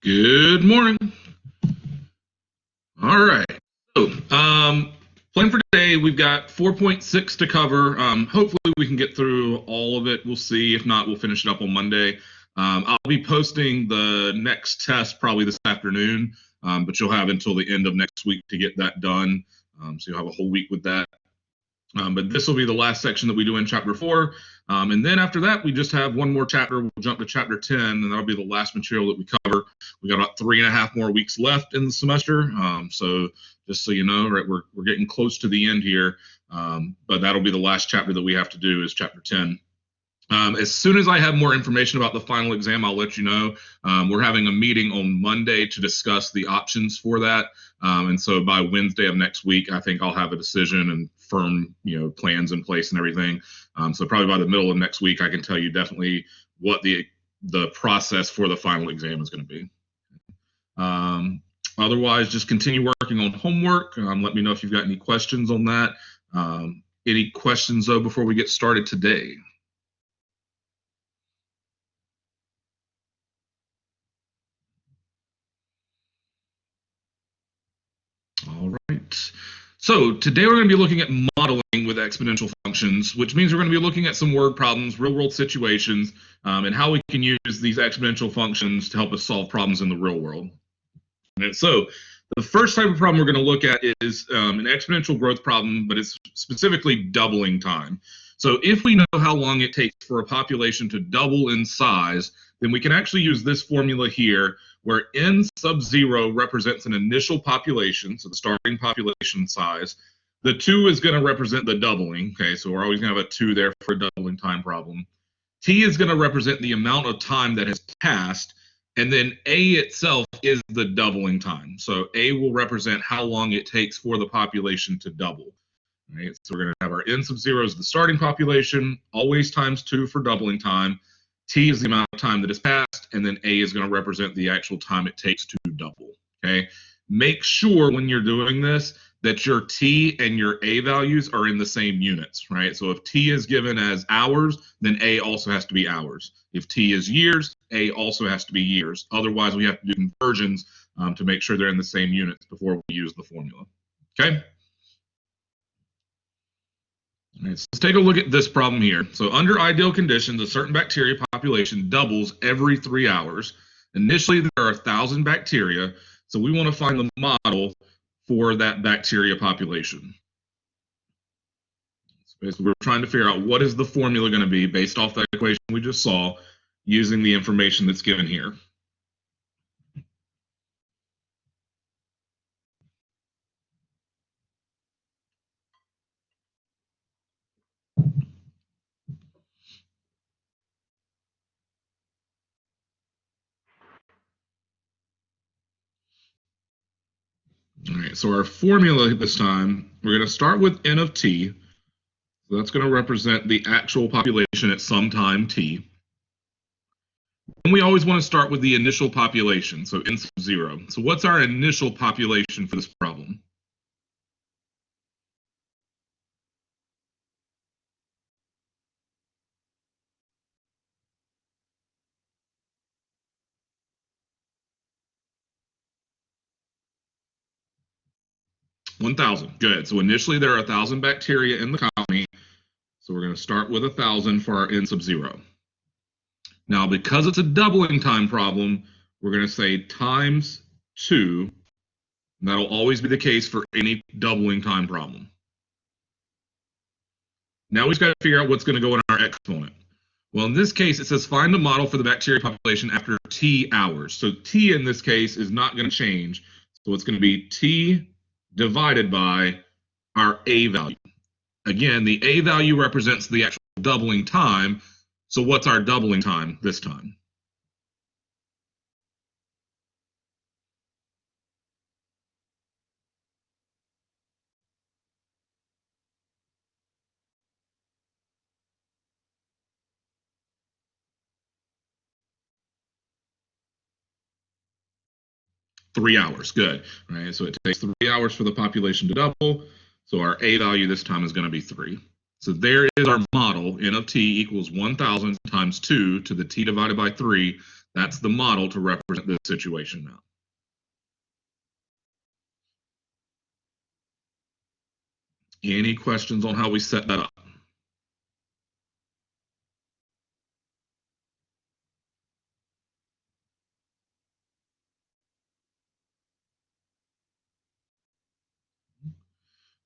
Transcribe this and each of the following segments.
Good morning. All right. So, plan for today, we've got 4.6 to cover. Hopefully, we can get through all of it. We'll see. If not, we'll finish it up on Monday. I'll be posting the next test probably this afternoon, but you'll have until the end of next week to get that done. So you'll have a whole week with that. But this will be the last section that we do in chapter 4. And then after that, we just have one more chapter. We'll jump to chapter 10, and that'll be the last material that we cover. We got about 3.5 more weeks left in the semester. So just so you know, right, we're getting close to the end here. But that'll be the last chapter that we have to do is chapter 10. As soon as I have more information about the final exam, I'll let you know. We're having a meeting on Monday to discuss the options for that. And so by Wednesday of next week, I think I'll have a decision and firm, plans in place and everything. So probably by the middle of next week, I can tell you definitely what the process for the final exam is going to be. Otherwise, just continue working on homework. Let me know if you've got any questions on that. Any questions, though, before we get started today? All right. So today we're going to be looking at modeling with exponential functions, which means we're going to be looking at some word problems, real world situations, and how we can use these exponential functions to help us solve problems in the real world. And so the first type of problem we're going to look at is an exponential growth problem, but it's specifically doubling time. So if we know how long it takes for a population to double in size, then we can actually use this formula here, where n sub 0 represents an initial population, so the starting population size. The 2 is going to represent the doubling, okay, so we're always going to have a 2 there for a doubling time problem. T is going to represent the amount of time that has passed, and then A itself is the doubling time. So A will represent how long it takes for the population to double. Right? So we're going to have our n sub 0 as the starting population, always times 2 for doubling time. T is the amount of time that has passed, and then A is going to represent the actual time it takes to double. Okay. Make sure when you're doing this that your T and your A values are in the same units, right? So if T is given as hours, then A also has to be hours. If T is years, A also has to be years. Otherwise, we have to do conversions to make sure they're in the same units before we use the formula. Okay. All right, so let's take a look at this problem here. So under ideal conditions, a certain bacteria population doubles every 3 hours. Initially, there are 1,000 bacteria, so we want to find the model for that bacteria population. So basically, we're trying to figure out what is the formula going to be based off that equation we just saw using the information that's given here. All right, so our formula this time, we're going to start with n of t. So that's going to represent the actual population at some time t. And we always want to start with the initial population, so n sub 0. So what's our initial population for this problem? $1,000. Good. So initially there are 1,000 bacteria in the colony. So we're going to start with 1,000 for our n sub 0. Now, because it's a doubling time problem, we're going to say times 2. And that'll always be the case for any doubling time problem. Now we've got to figure out what's going to go in our exponent. Well, in this case, it says find a model for the bacteria population after t hours. So t in this case is not going to change. So it's going to be t divided by our A value. Again, the A value represents the actual doubling time. So what's our doubling time this time? Three hours. Good. Right. So it takes 3 hours for the population to double. So our A value this time is going to be 3. So there is our model. N of t equals 1,000 times 2 to the t divided by 3. That's the model to represent this situation now. Any questions on how we set that up?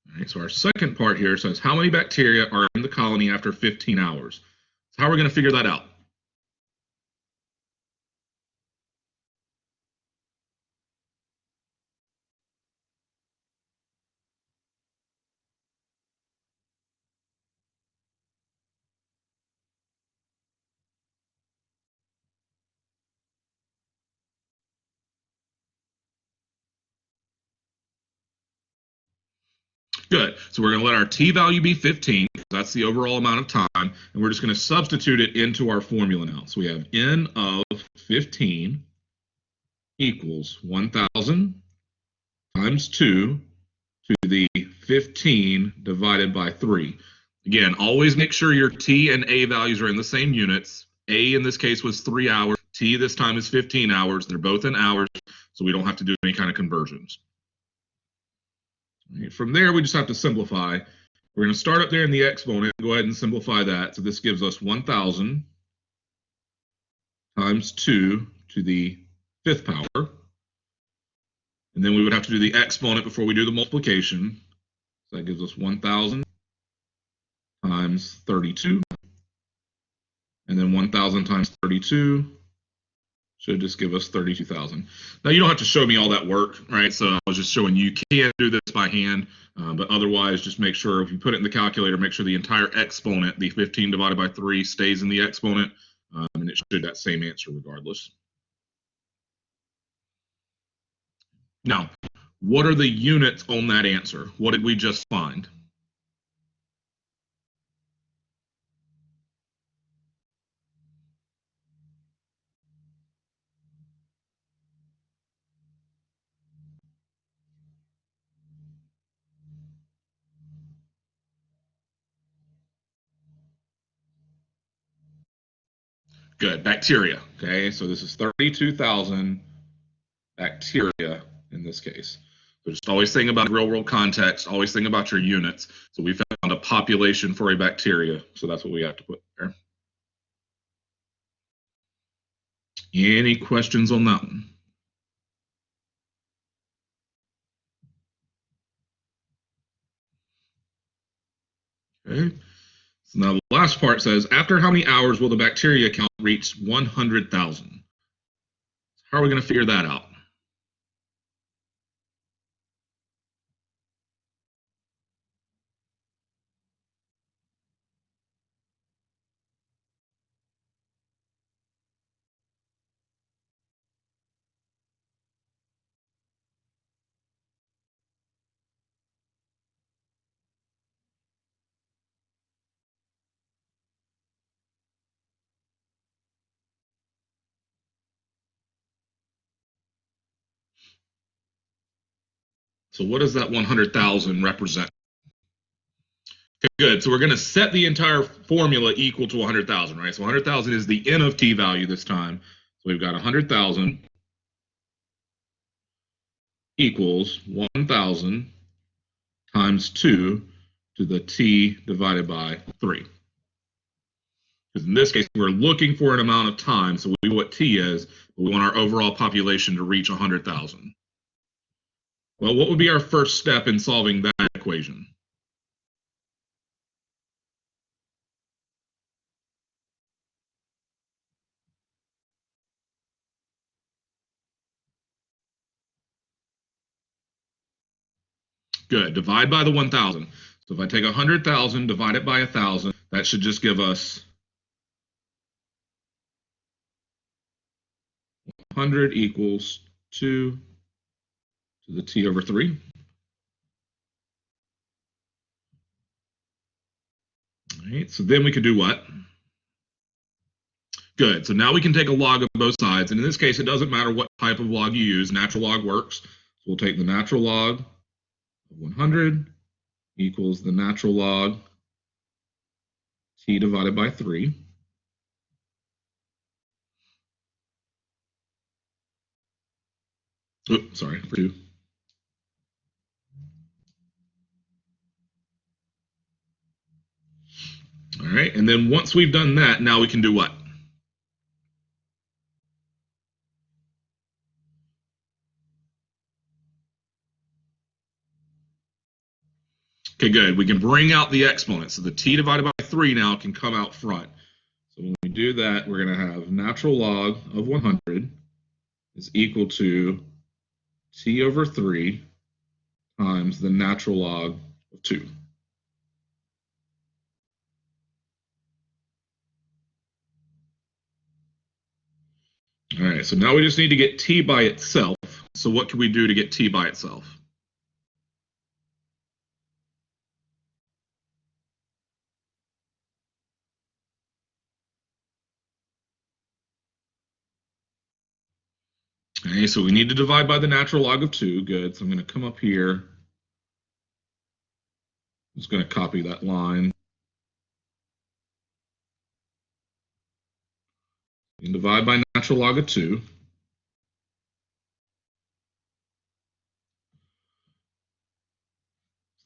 All right, so our second part here says how many bacteria are in the colony after 15 hours. So how are we going to figure that out? Good. So we're going to let our t value be 15. That's the overall amount of time. And we're just going to substitute it into our formula now. So we have n of 15 equals 1,000 times 2 to the 15 divided by 3. Again, always make sure your t and a values are in the same units. A in this case was 3 hours. T this time is 15 hours. They're both in hours, so we don't have to do any kind of conversions. From there, we just have to simplify. We're going to start up there in the exponent. Go ahead and simplify that. So this gives us 1,000 times 2 to the 5th power. And then we would have to do the exponent before we do the multiplication. So that gives us 1,000 times 32. And then 1,000 times 32 should just give us 32,000. Now, you don't have to show me all that work, right? So I was just showing you can do this by hand, but otherwise just make sure if you put it in the calculator, make sure the entire exponent, the 15 divided by 3, stays in the exponent, and it should that same answer regardless. Now, what are the units on that answer? What did we just find? Good, bacteria. Okay, so this is 32,000 bacteria in this case. So just always think about real world context, always think about your units. So we found a population for a bacteria, so that's what we have to put there. Any questions on that one? Okay. So now the last part says, after how many hours will the bacteria count reach 100,000? How are we going to figure that out? So what does that 100,000 represent? Okay, good. So we're going to set the entire formula equal to 100,000, right? So 100,000 is the n of t value this time. So we've got 100,000 equals 1,000 times 2 to the t divided by 3. Because in this case, we're looking for an amount of time, so we know what t is, but we want our overall population to reach 100,000. Well, what would be our first step in solving that equation? Good, divide by the 1,000. So if I take 100,000, divide it by 1,000, that should just give us 100 equals 2 to the t over 3. All right, so then we could do what? Good, so now we can take a log of both sides, and in this case, it doesn't matter what type of log you use, natural log works. So we'll take the natural log of 100 equals the natural log t divided by 3. Oops, sorry, for 2. All right, and then once we've done that, now we can do what? Okay, good. We can bring out the exponent. So the t divided by 3 now can come out front. So when we do that, we're going to have natural log of 100 is equal to t over 3 times the natural log of 2. All right, so now we just need to get t by itself. So what can we do to get t by itself? Okay, so we need to divide by the natural log of 2. Good. So I'm going to come up here. I'm just going to copy that line. And divide by natural log of 2.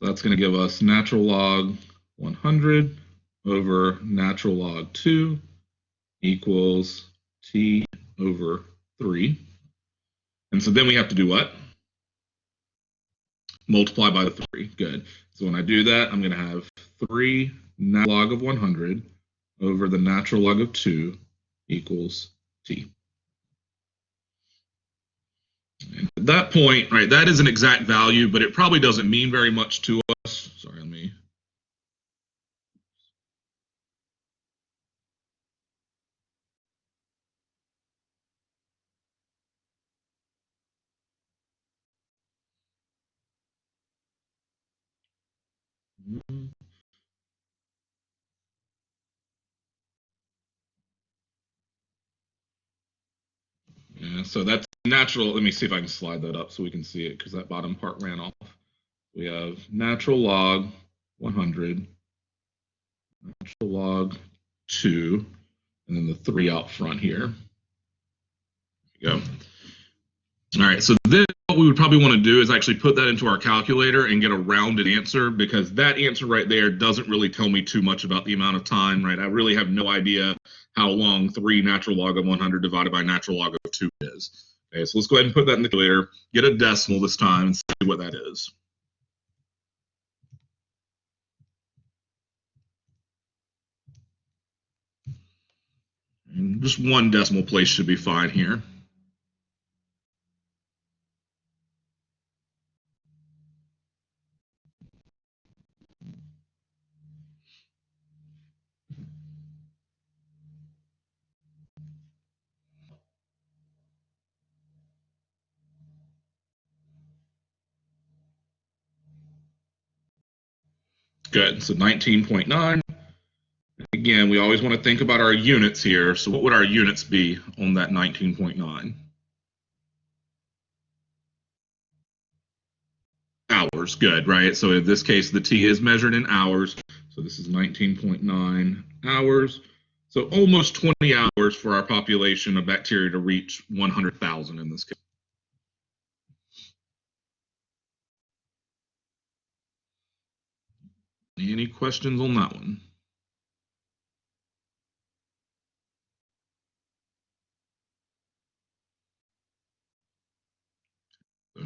So that's going to give us natural log 100 over natural log 2 equals t over 3. And so then we have to do what? Multiply by the 3. Good. So when I do that, I'm going to have 3 natural log of 100 over the natural log of 2 equals t. And at that point, right, that is an exact value, but it probably doesn't mean very much to us. Sorry, let me. Yeah, so that's natural. Let me see if I can slide that up so we can see it because that bottom part ran off. We have natural log 100, natural log 2, and then the 3 out front here. There we go. All right, so then what we would probably want to do is actually put that into our calculator and get a rounded answer, because that answer right there doesn't really tell me too much about the amount of time, right? I really have no idea how long 3 natural log of 100 divided by natural log of 2 is. Okay, so let's go ahead and put that in the calculator, get a decimal this time, and see what that is. And just 1 decimal place should be fine here. Good, so 19.9. Again, we always want to think about our units here. So what would our units be on that 19.9? Hours, good, right? So in this case, the T is measured in hours. So this is 19.9 hours. So almost 20 hours for our population of bacteria to reach 100,000 in this case. Any questions on that one? So,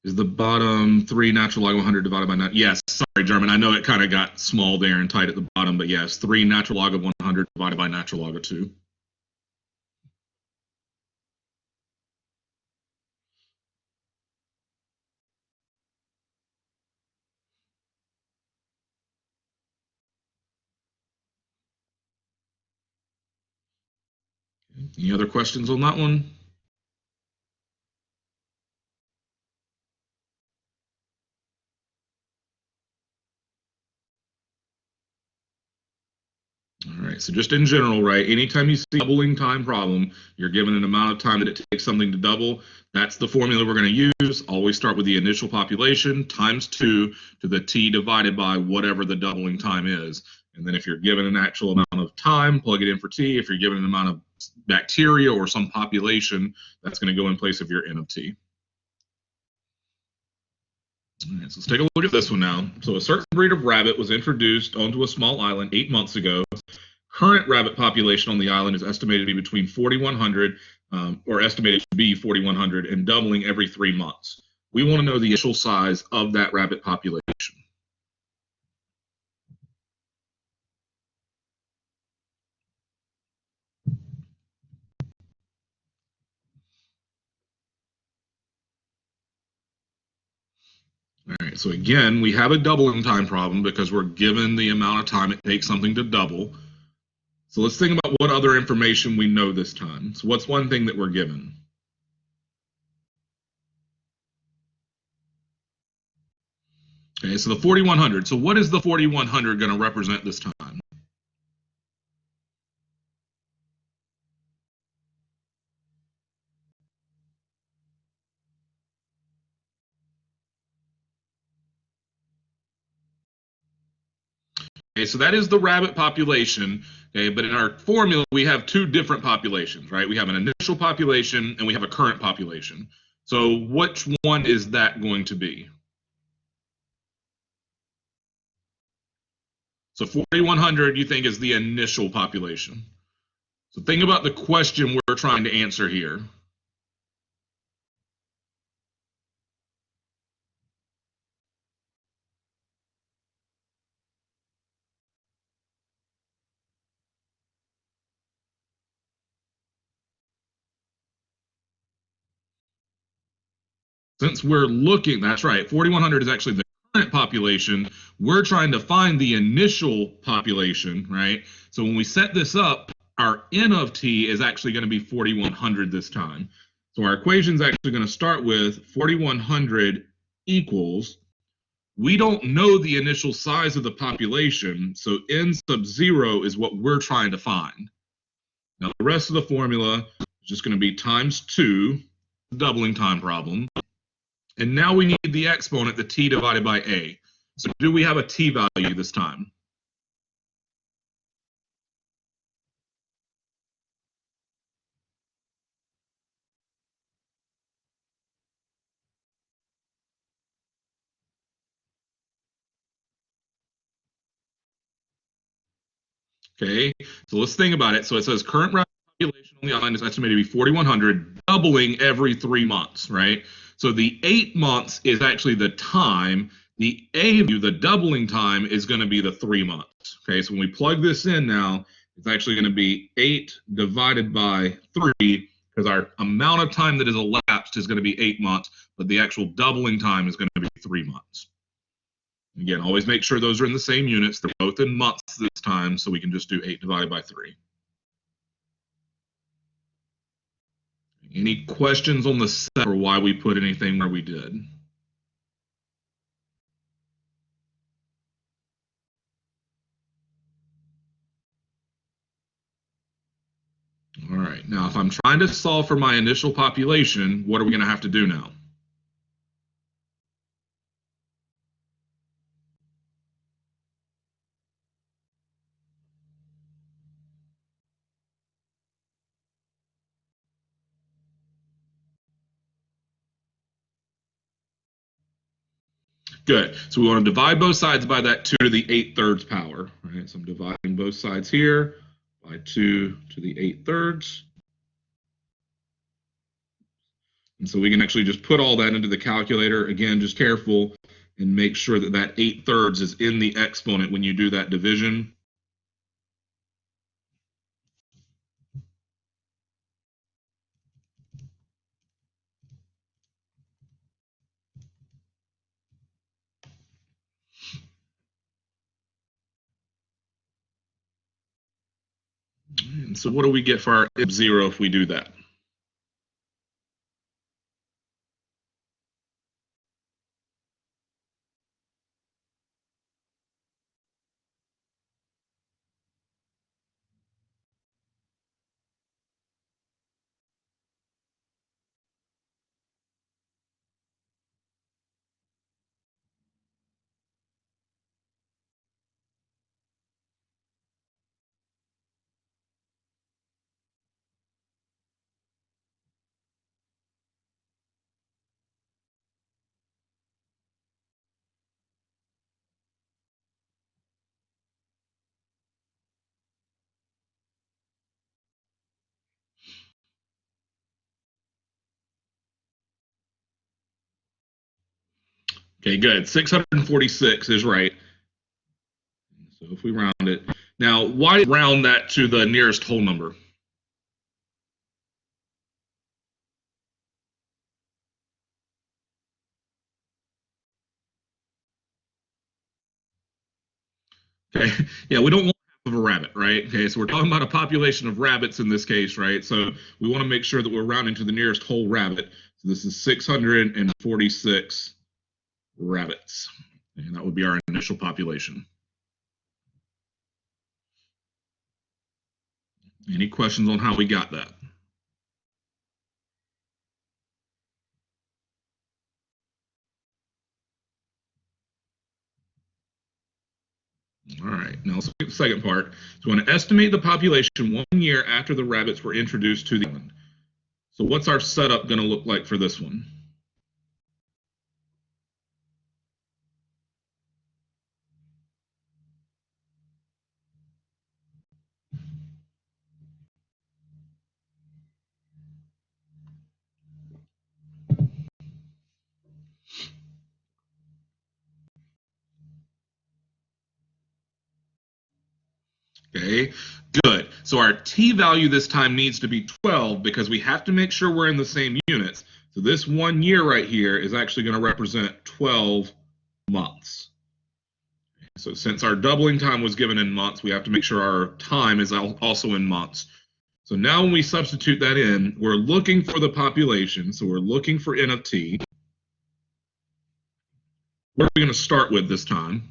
is the bottom 3 natural log of 100 divided by 9? Yes, sorry, German. I know it kind of got small there and tight at the bottom, but yes, 3 natural log of 100 divided by natural log of 2. Any other questions on that one? All right, so just in general, right, anytime you see a doubling time problem, you're given an amount of time that it takes something to double. That's the formula we're going to use. Always start with the initial population times 2 to the t divided by whatever the doubling time is. And then if you're given an actual amount of time, plug it in for t. If you're given an amount of bacteria or some population, that's going to go in place of your n of t. All right, so let's take a look at this one now. So a certain breed of rabbit was introduced onto a small island 8 months ago. Current rabbit population on the island is estimated to be between 4,100, or estimated to be 4,100, and doubling every 3 months. We want to know the initial size of that rabbit population. All right, so again, we have a doubling time problem because we're given the amount of time it takes something to double. So let's think about what other information we know this time. So what's one thing that we're given? Okay, so the 4,100. So what is the 4,100 going to represent this time? Okay, so that is the rabbit population. Okay, but in our formula, we have two different populations, right? We have an initial population and we have a current population. So which one is that going to be? So 4,100 you think is the initial population. So think about the question we're trying to answer here. Since we're looking, that's right, 4,100 is actually the current population. We're trying to find the initial population, right? So when we set this up, our n of t is actually going to be 4,100 this time. So our equation is actually going to start with 4,100 equals, we don't know the initial size of the population, so n sub 0 is what we're trying to find. Now the rest of the formula is just going to be times 2, doubling time problem. And now we need the exponent, the t divided by a. So do we have a t value this time? Okay, so let's think about it. So it says current population on the island is estimated to be 4,100, doubling every 3 months, right? So the 8 months is actually the time. The a value, the doubling time, is going to be the 3 months. Okay, so when we plug this in now, it's actually going to be 8 divided by 3, because our amount of time that is elapsed is going to be 8 months, but the actual doubling time is going to be 3 months. Again, always make sure those are in the same units. They're both in months this time, so we can just do 8 divided by 3. Any questions on the set or why we put anything where we did? All right, now if I'm trying to solve for my initial population, what are we going to have to do now? Good. So we want to divide both sides by that 2 to the 8/3 power. Right? So I'm dividing both sides here by 2 to the 8/3. And so we can actually just put all that into the calculator. Again, just careful and make sure that that 8/3 is in the exponent when you do that division. And so what do we get for our 0 if we do that? Okay, good. 646 is right. So if we round it. Now, why round that to the nearest whole number? Okay, yeah, we don't want half of a rabbit, right? Okay, so we're talking about a population of rabbits in this case, right? So we want to make sure that we're rounding to the nearest whole rabbit. So this is 646 rabbits, and that would be our initial population. Any questions on how we got that? All right, now let's look at the second part. So we want to estimate the population 1 year after the rabbits were introduced to the island. So what's our setup going to look like for this one? Okay, good. So our t-value this time needs to be 12 because we have to make sure we're in the same units. So this 1 year right here is actually going to represent 12 months. So since our doubling time was given in months, we have to make sure our time is also in months. So now when we substitute that in, we're looking for the population. So we're looking for n of t. What are we going to start with this time?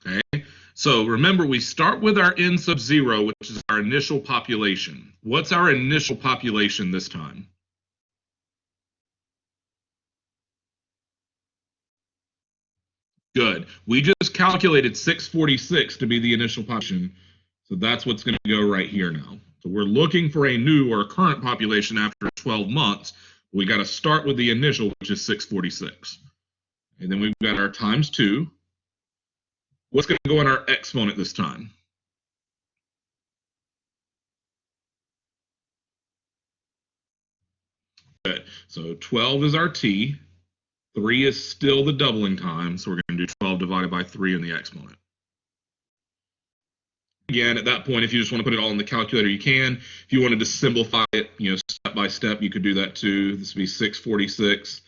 Okay, so remember we start with our n sub 0, which is our initial population. What's our initial population this time? Good. We just calculated 646 to be the initial population. So that's what's going to go right here now. So we're looking for a new or a current population after 12 months. We got to start with the initial, which is 646. And then we've got our times 2. What's going to go in our exponent this time? Good. So 12 is our t. 3 is still the doubling time. So we're going to do 12 divided by 3 in the exponent. Again, at that point, if you just want to put it all in the calculator, you can. If you wanted to simplify it, step by step, you could do that too. This would be 646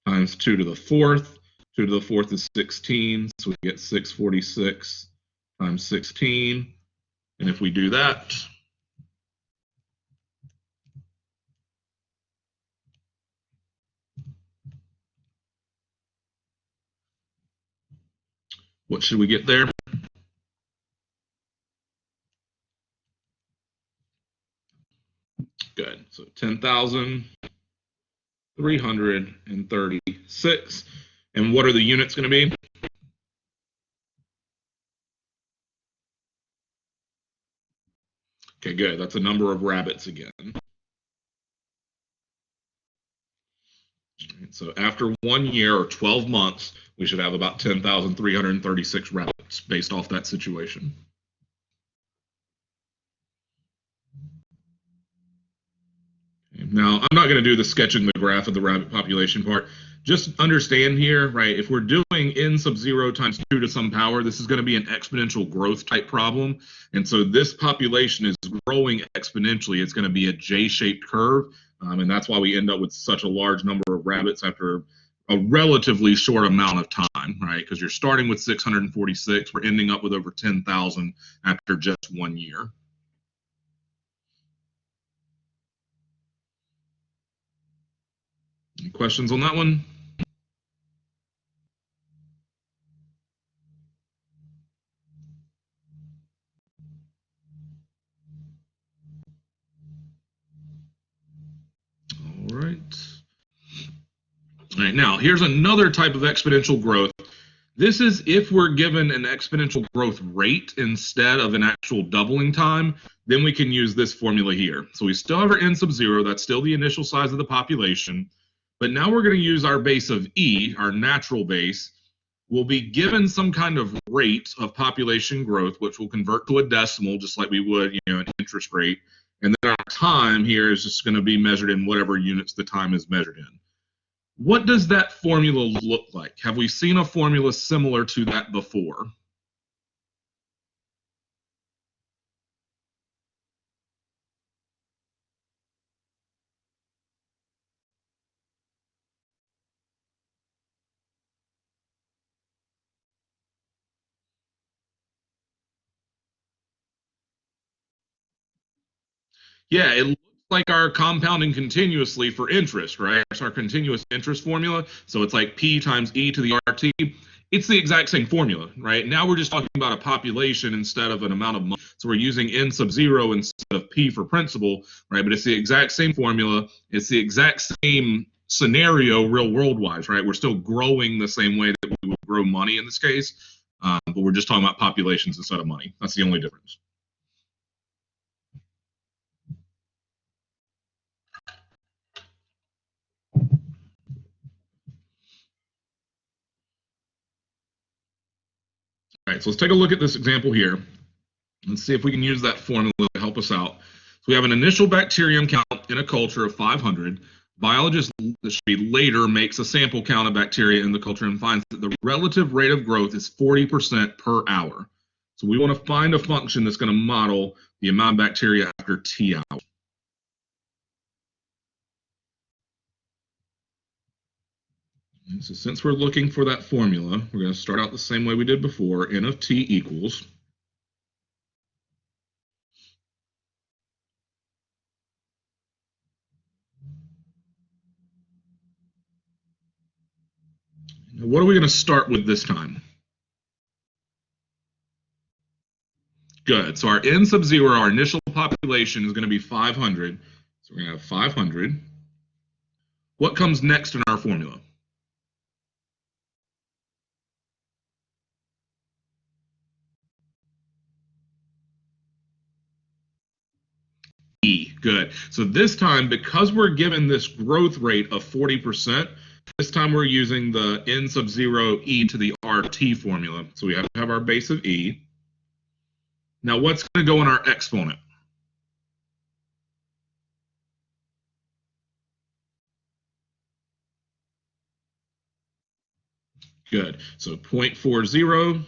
times 2 to the 4th. 2 to the 4th is 16, so we get 646 times 16. And if we do that, what should we get there? Good. So 10,336. And what are the units going to be? Okay, good. That's a number of rabbits again. So after 1 year or 12 months, we should have about 10,336 rabbits based off that situation. Now, I'm not going to do the sketching the graph of the rabbit population part. Just understand here, right, if we're doing n sub 0 times 2 to some power, this is going to be an exponential growth type problem. And so this population is growing exponentially. It's going to be a J-shaped curve. And that's why we end up with such a large number of rabbits after a relatively short amount of time, right? Because you're starting with 646. We're ending up with over 10,000 after just 1 year. Any questions on that one? All right. All right, now here's another type of exponential growth This is if we're given an exponential growth rate instead of an actual doubling time, then we can use this formula here. So we still have our n sub 0, that's still the initial size of the population, but now we're going to use our base of e, our natural base. We'll be given some kind of rate of population growth, which will convert to a decimal, just like we would, an interest rate. And then our time here is just going to be measured in whatever units the time is measured in. What does that formula look like? Have we seen a formula similar to that before? Yeah, it looks like our compounding continuously for interest, right? It's our continuous interest formula. So it's like P times E to the RT. It's the exact same formula, right? Now we're just talking about a population instead of an amount of money. So we're using N sub 0 instead of P for principal, right? But it's the exact same formula. It's the exact same scenario real world wise, right? We're still growing the same way that we would grow money in this case, but we're just talking about populations instead of money. That's the only difference. All right, so let's take a look at this example here. Let's see if we can use that formula to help us out. So we have an initial bacterium count in a culture of 500. Biologist later makes a sample count of bacteria in the culture and finds that the relative rate of growth is 40% per hour. So we want to find a function that's going to model the amount of bacteria after T hours. And so since we're looking for that formula, we're going to start out the same way we did before. N of T equals. Now, what are we going to start with this time? Good. So our N sub 0, our initial population, is going to be 500. So we're going to have 500. What comes next in our formula? E. Good. So this time, because we're given this growth rate of 40%, this time we're using the N sub 0 E to the RT formula. So we have to have our base of E. Now what's going to go in our exponent? Good. So 0.40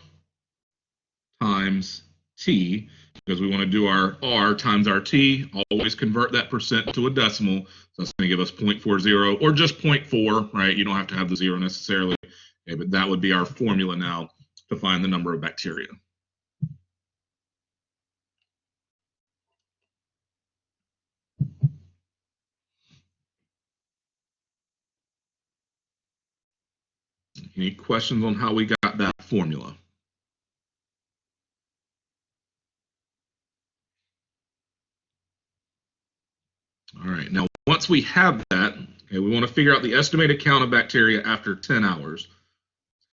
times T, because we want to do our R times our T, always convert that percent to a decimal. So that's going to give us 0.40 or just 0.4, right? You don't have to have the 0 necessarily, okay, but that would be our formula now to find the number of bacteria. Any questions on how we got that formula? All right, now once we have that, okay, we want to figure out the estimated count of bacteria after 10 hours.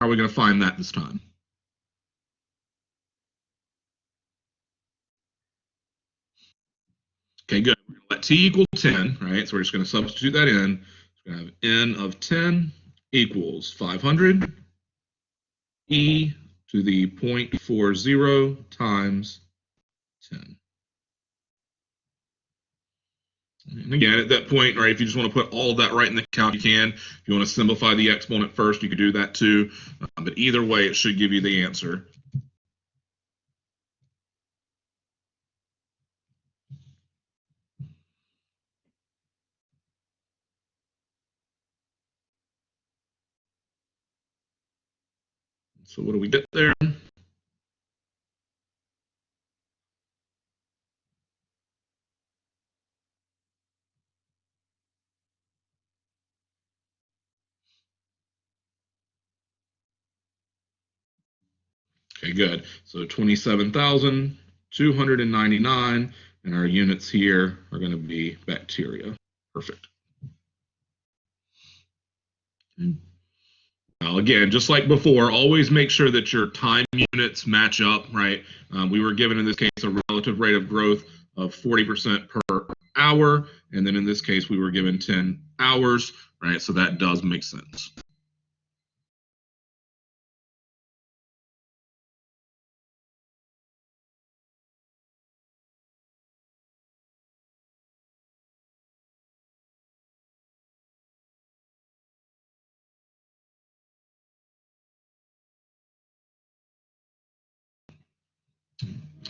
How are we going to find that this time? Okay, good. We're going to let T equal 10, right? So we're just going to substitute that in. So we're going to have N of 10 equals 500 E to the 0.40 times 10. And again, at that point, right, if you just want to put all of that right in the count, you can. If you want to simplify the exponent first, you could do that too. But either way, it should give you the answer. So what do we get there? Okay, good. So 27,299, and our units here are going to be bacteria. Perfect. Now, again, just like before, always make sure that your time units match up, right? We were given in this case a relative rate of growth of 40% per hour, and then in this case we were given 10 hours, right? So that does make sense.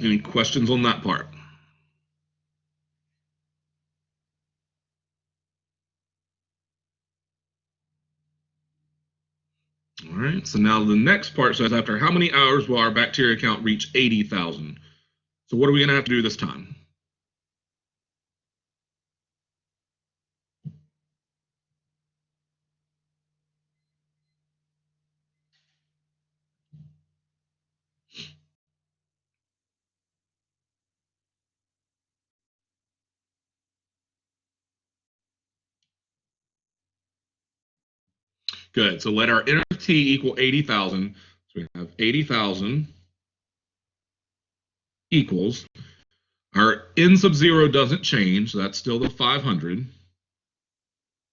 Any questions on that part? All right, so now the next part says after how many hours will our bacteria count reach 80,000? So what are we going to have to do this time? Good, so let our N of T equal 80,000. So we have 80,000 equals, our N sub 0 doesn't change, so that's still the 500.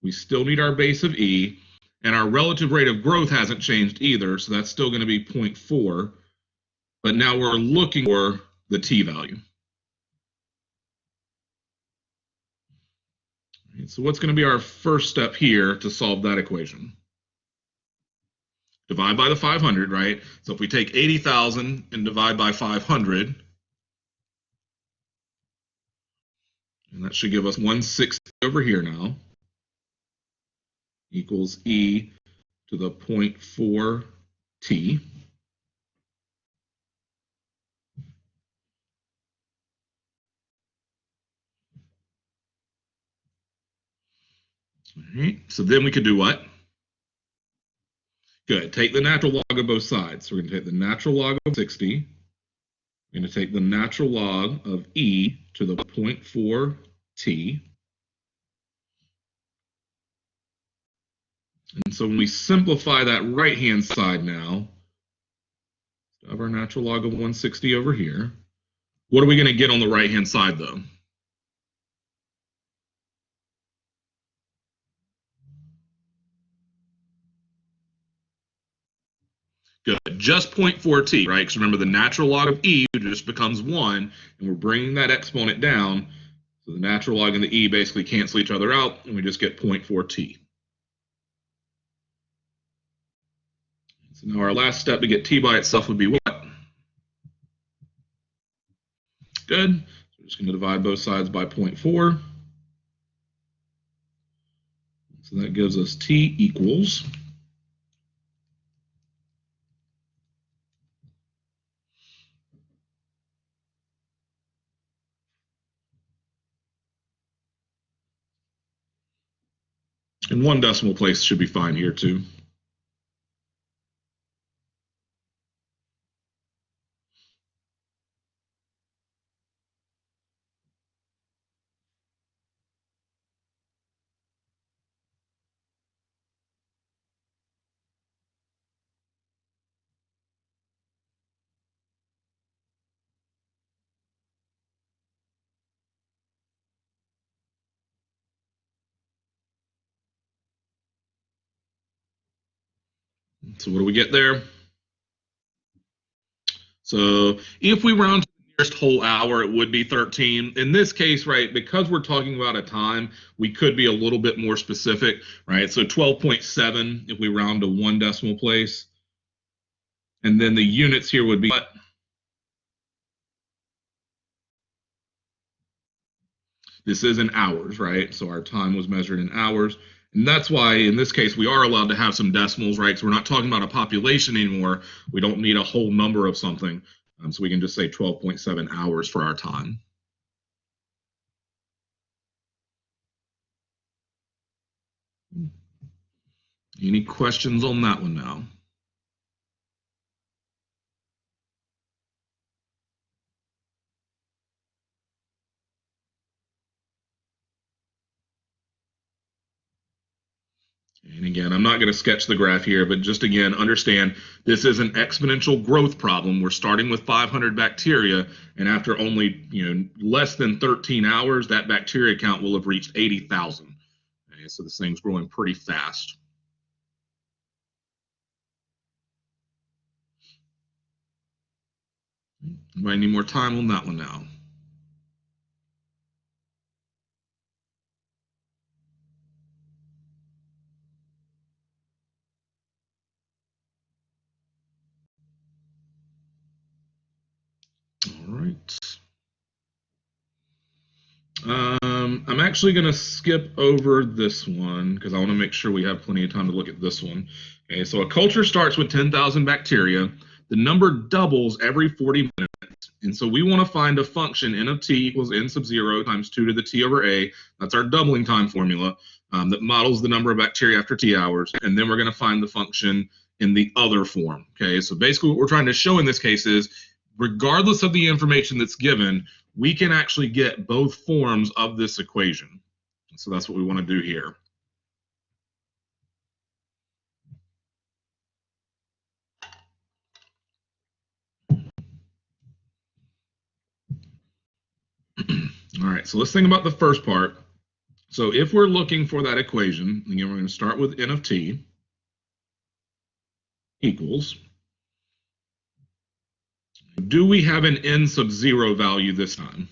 We still need our base of E, and our relative rate of growth hasn't changed either, so that's still going to be 0.4. But now we're looking for the T value. So what's going to be our first step here to solve that equation? Divide by the 500, right? So if we take 80,000 and divide by 500, and that should give us 160 over here now, equals E to the 0.4 T. All right, so then we could do what? Good, take the natural log of both sides. So we're going to take the natural log of 60. We're going to take the natural log of E to the 0.4 T. And so when we simplify that right-hand side now, have our natural log of 160 over here. What are we going to get on the right-hand side, though? Good, just 0.4 T, right? Because remember, the natural log of E just becomes 1, and we're bringing that exponent down. So the natural log and the E basically cancel each other out, and we just get 0.4 T. So now our last step to get T by itself would be what? Good. So we're just going to divide both sides by 0.4. So that gives us T equals. And one decimal place should be fine here too. So what do we get there? So if we round to the nearest whole hour, it would be 13. In this case, right, because we're talking about a time, we could be a little bit more specific, right? So 12.7 if we round to one decimal place. And then the units here would be what? This is in hours, right? So our time was measured in hours. And that's why in this case, we are allowed to have some decimals, right? So we're not talking about a population anymore. We don't need a whole number of something. So we can just say 12.7 hours for our time. Any questions on that one now? And again, I'm not going to sketch the graph here, but just again, understand this is an exponential growth problem. We're starting with 500 bacteria, and after only less than 13 hours, that bacteria count will have reached 80,000. Okay, so this thing's growing pretty fast. Might need more time on that one now. All right. I'm actually going to skip over this one because I want to make sure we have plenty of time to look at this one. Okay, so a culture starts with 10,000 bacteria. The number doubles every 40 minutes. And so we want to find a function n of t equals n sub 0 times 2 to the t over a. That's our doubling time formula that models the number of bacteria after t hours. And then we're going to find the function in the other form. Okay, so basically what we're trying to show in this case is regardless of the information that's given, we can actually get both forms of this equation. So that's what we want to do here. All right, so let's think about the first part. So if we're looking for that equation, again, we're going to start with n of t equals, do we have an n sub 0 value this time?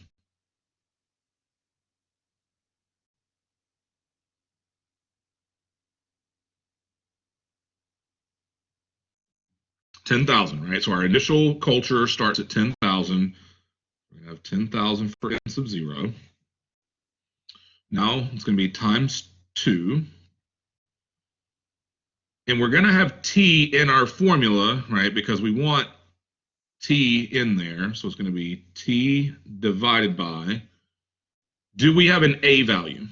$10,000, right? So our initial culture starts at 10,000. We have 10,000 for n sub 0. Now it's going to be times 2. And we're going to have t in our formula, right? Because we want t in there. So it's going to be t divided by, do we have an a value?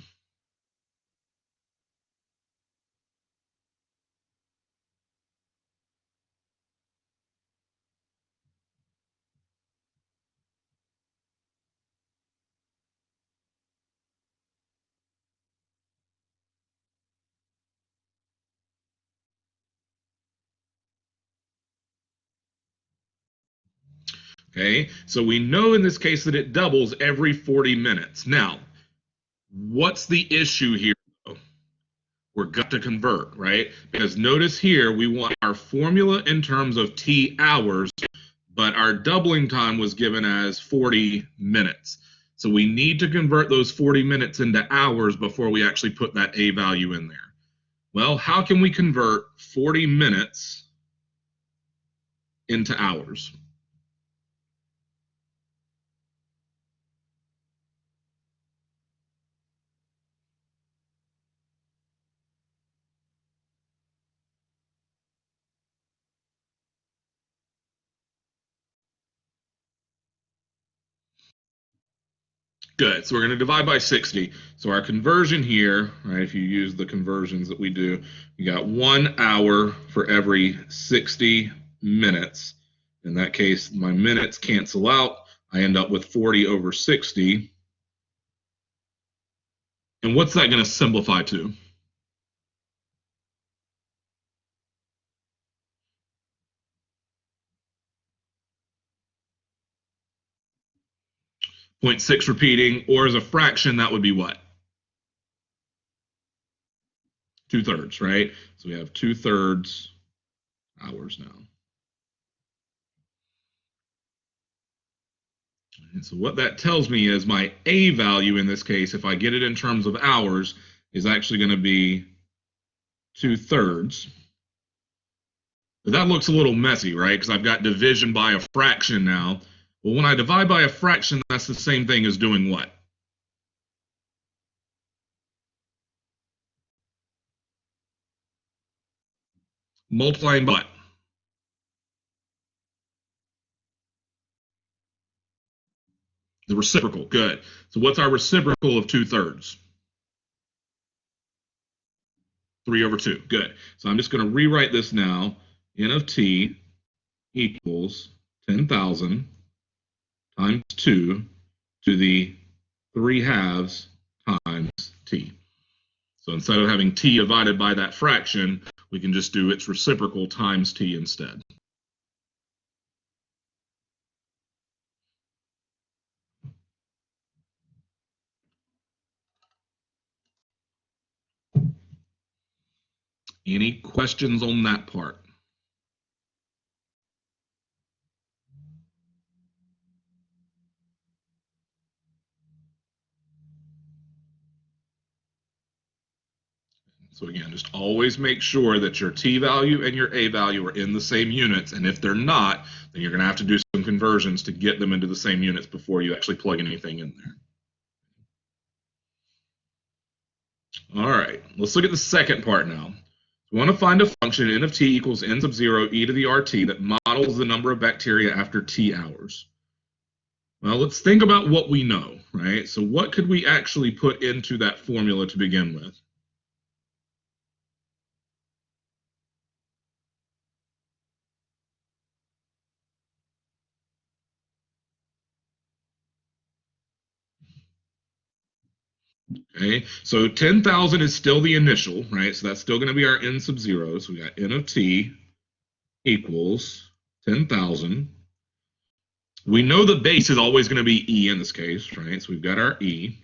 Okay, so we know in this case that it doubles every 40 minutes. Now, what's the issue here? We're got to convert, right? Because notice here, we want our formula in terms of t hours, but our doubling time was given as 40 minutes. So we need to convert those 40 minutes into hours before we actually put that a value in there. Well, how can we convert 40 minutes into hours? Good. So we're going to divide by 60. So our conversion here, right, if you use the conversions that we do, you got 1 hour for every 60 minutes. In that case, my minutes cancel out. I end up with 40 over 60. And what's that going to simplify to? .6 repeating, or as a fraction, that would be what? 2/3, right? So we have 2/3 hours now. And so what that tells me is my a value in this case, if I get it in terms of hours, is actually going to be 2/3. But that looks a little messy, right? Because I've got division by a fraction now. Well, when I divide by a fraction, that's the same thing as doing what? Multiplying by what? The reciprocal. Good. So what's our reciprocal of 2/3? 3 over 2. Good. So I'm just going to rewrite this now. N of t equals 10,000 times 2 to the 3 halves times t. So instead of having t divided by that fraction, we can just do its reciprocal times t instead. Any questions on that part? So again, just always make sure that your t value and your a value are in the same units. And if they're not, then you're going to have to do some conversions to get them into the same units before you actually plug anything in there. All right, let's look at the second part now. We want to find a function n of t equals n sub 0 e to the rt that models the number of bacteria after t hours. Well, let's think about what we know, right? So what could we actually put into that formula to begin with? Okay, so 10,000 is still the initial, right? So that's still going to be our n sub 0. So we got n of t equals 10,000. We know the base is always going to be e in this case, right? So we've got our e.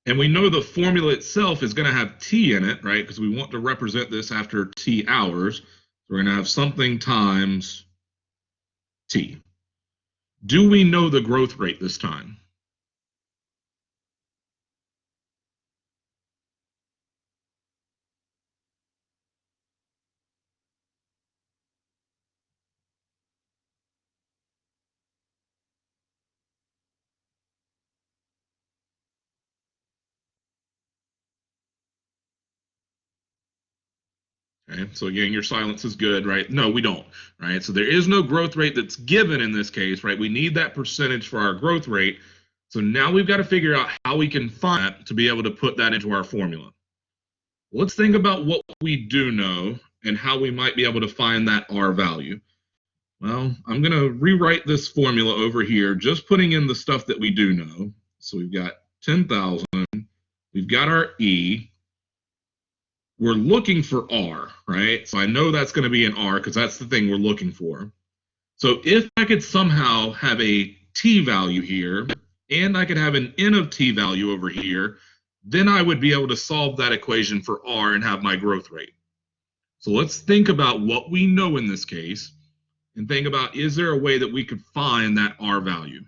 And we know the formula itself is going to have t in it, right? Because we want to represent this after t hours. So we're going to have something times t. Do we know the growth rate this time? Okay, so again, your silence is good, right? No, we don't, right? So there is no growth rate that's given in this case, right? We need that percentage for our growth rate. So now we've got to figure out how we can find that to be able to put that into our formula. Let's think about what we do know and how we might be able to find that R value. Well, I'm going to rewrite this formula over here, just putting in the stuff that we do know. So we've got 10,000, we've got our E, we're looking for R, right? So I know that's going to be an R because that's the thing we're looking for. So if I could somehow have a T value here and I could have an N of T value over here, then I would be able to solve that equation for R and have my growth rate. So let's think about what we know in this case and think about, is there a way that we could find that R value?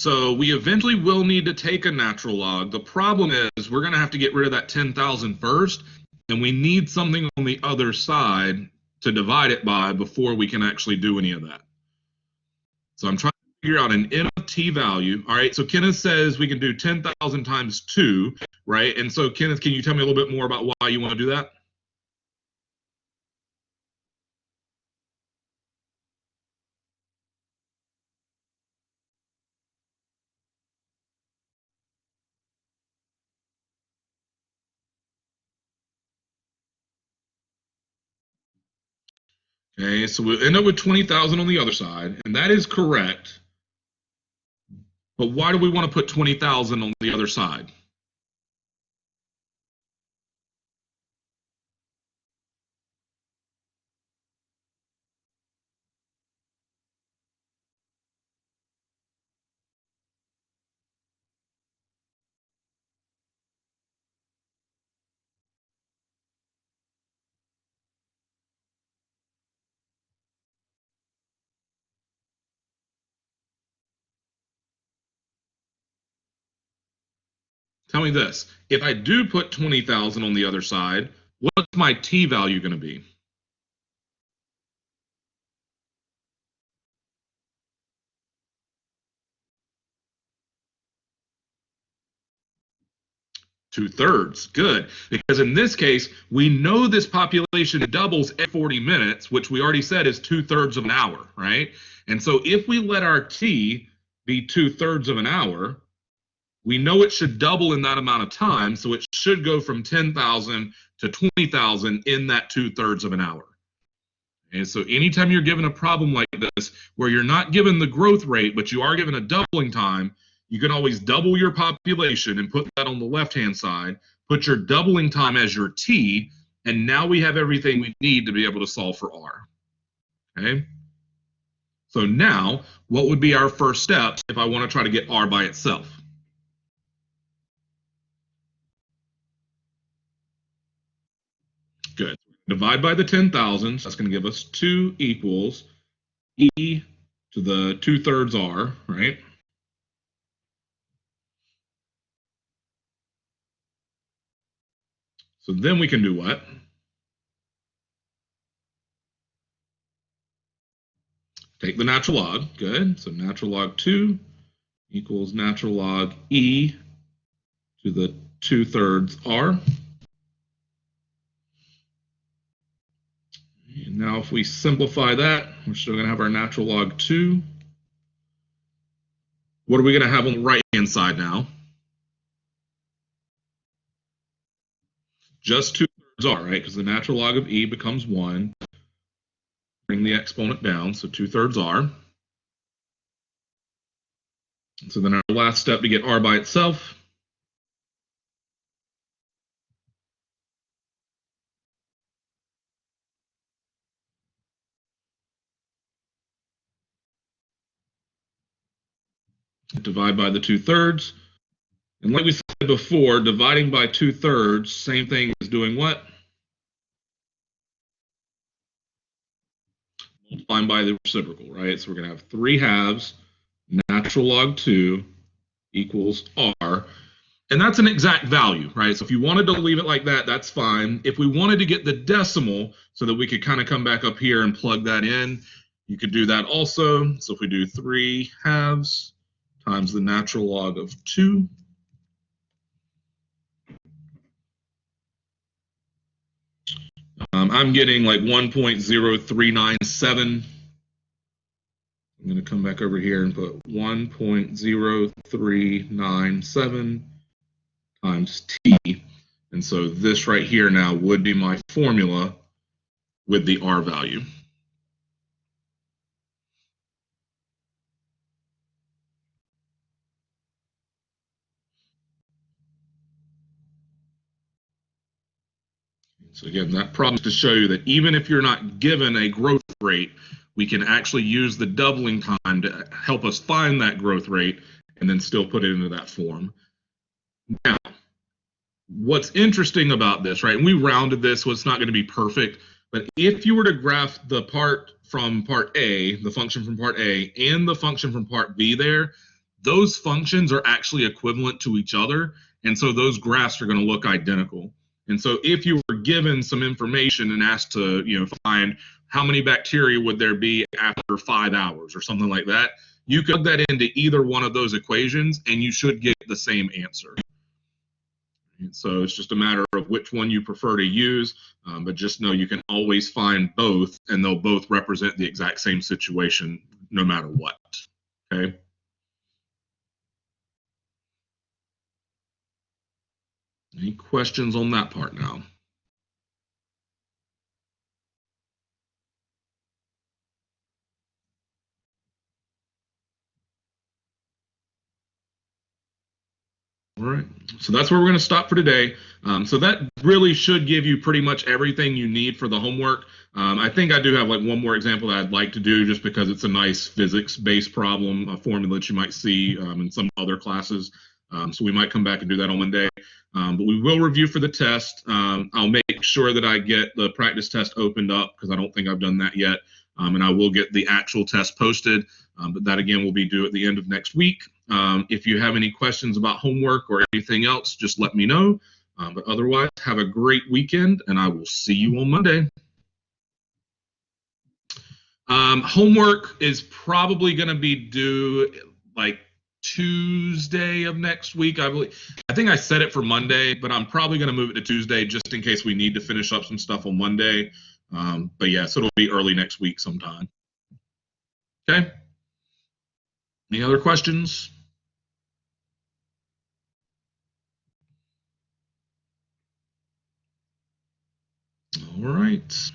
So we eventually will need to take a natural log. The problem is we're going to have to get rid of that 10,000 first, and we need something on the other side to divide it by before we can actually do any of that. So I'm trying to figure out an n of t value. All right, so Kenneth says we can do 10,000 times 2, right? And so Kenneth, can you tell me a little bit more about why you want to do that? Okay, so we'll end up with 20,000 on the other side, and that is correct. But why do we want to put 20,000 on the other side? Tell me this. If I do put 20,000 on the other side, what's my t value going to be? 2/3. Good. Because in this case, we know this population doubles every 40 minutes, which we already said is 2/3 of an hour, right? And so if we let our t be 2/3 of an hour, we know it should double in that amount of time. So it should go from 10,000 to 20,000 in that 2/3 of an hour. And so anytime you're given a problem like this, where you're not given the growth rate, but you are given a doubling time, you can always double your population and put that on the left-hand side, put your doubling time as your t, and now we have everything we need to be able to solve for r. Okay? So now, what would be our first step if I want to try to get r by itself? Good. Divide by the 10,000, so that's going to give us 2 equals e to the 2/3 r, right? So then we can do what? Take the natural log. Good. So natural log 2 equals natural log e to the 2/3 r. And now if we simplify that, we're still going to have our natural log 2. What are we going to have on the right-hand side now? Just 2/3 r, right? Because the natural log of e becomes 1. Bring the exponent down, so 2/3 r. So then our last step to get r by itself, divide by the 2/3. And like we said before, dividing by 2/3, same thing as doing what? Multiplying by the reciprocal, right? So we're going to have 3/2 natural log 2 equals r. And that's an exact value, right? So if you wanted to leave it like that, that's fine. If we wanted to get the decimal so that we could kind of come back up here and plug that in, you could do that also. So if we do 3/2 times the natural log of 2, I'm getting like 1.0397. I'm going to come back over here and put 1.0397 times t. And so this right here now would be my formula with the r value. So again, that problem is to show you that even if you're not given a growth rate, we can actually use the doubling time to help us find that growth rate and then still put it into that form. Now, what's interesting about this, right, and we rounded this, so it's not going to be perfect, but if you were to graph the part from part A, the function from part A, and the function from part B there, those functions are actually equivalent to each other, and so those graphs are going to look identical. And so if you were given some information and asked to, find how many bacteria would there be after 5 hours or something like that, you could plug that into either one of those equations and you should get the same answer. And so it's just a matter of which one you prefer to use, but just know you can always find both and they'll both represent the exact same situation no matter what, okay? Any questions on that part now? All right, so that's where we're going to stop for today. So that really should give you pretty much everything you need for the homework. I think I do have like one more example that I'd like to do just because it's a nice physics-based problem, a formula that you might see in some other classes. So we might come back and do that on Monday. But we will review for the test. I'll make sure that I get the practice test opened up because I don't think I've done that yet. And I will get the actual test posted. But that, again, will be due at the end of next week. If you have any questions about homework or anything else, just let me know. But otherwise, have a great weekend, and I will see you on Monday. Homework is probably going to be due like Tuesday of next week, I believe. I think I set it for Monday, but I'm probably going to move it to Tuesday just in case we need to finish up some stuff on Monday. But yeah, so it'll be early next week sometime. Okay. Any other questions? All right.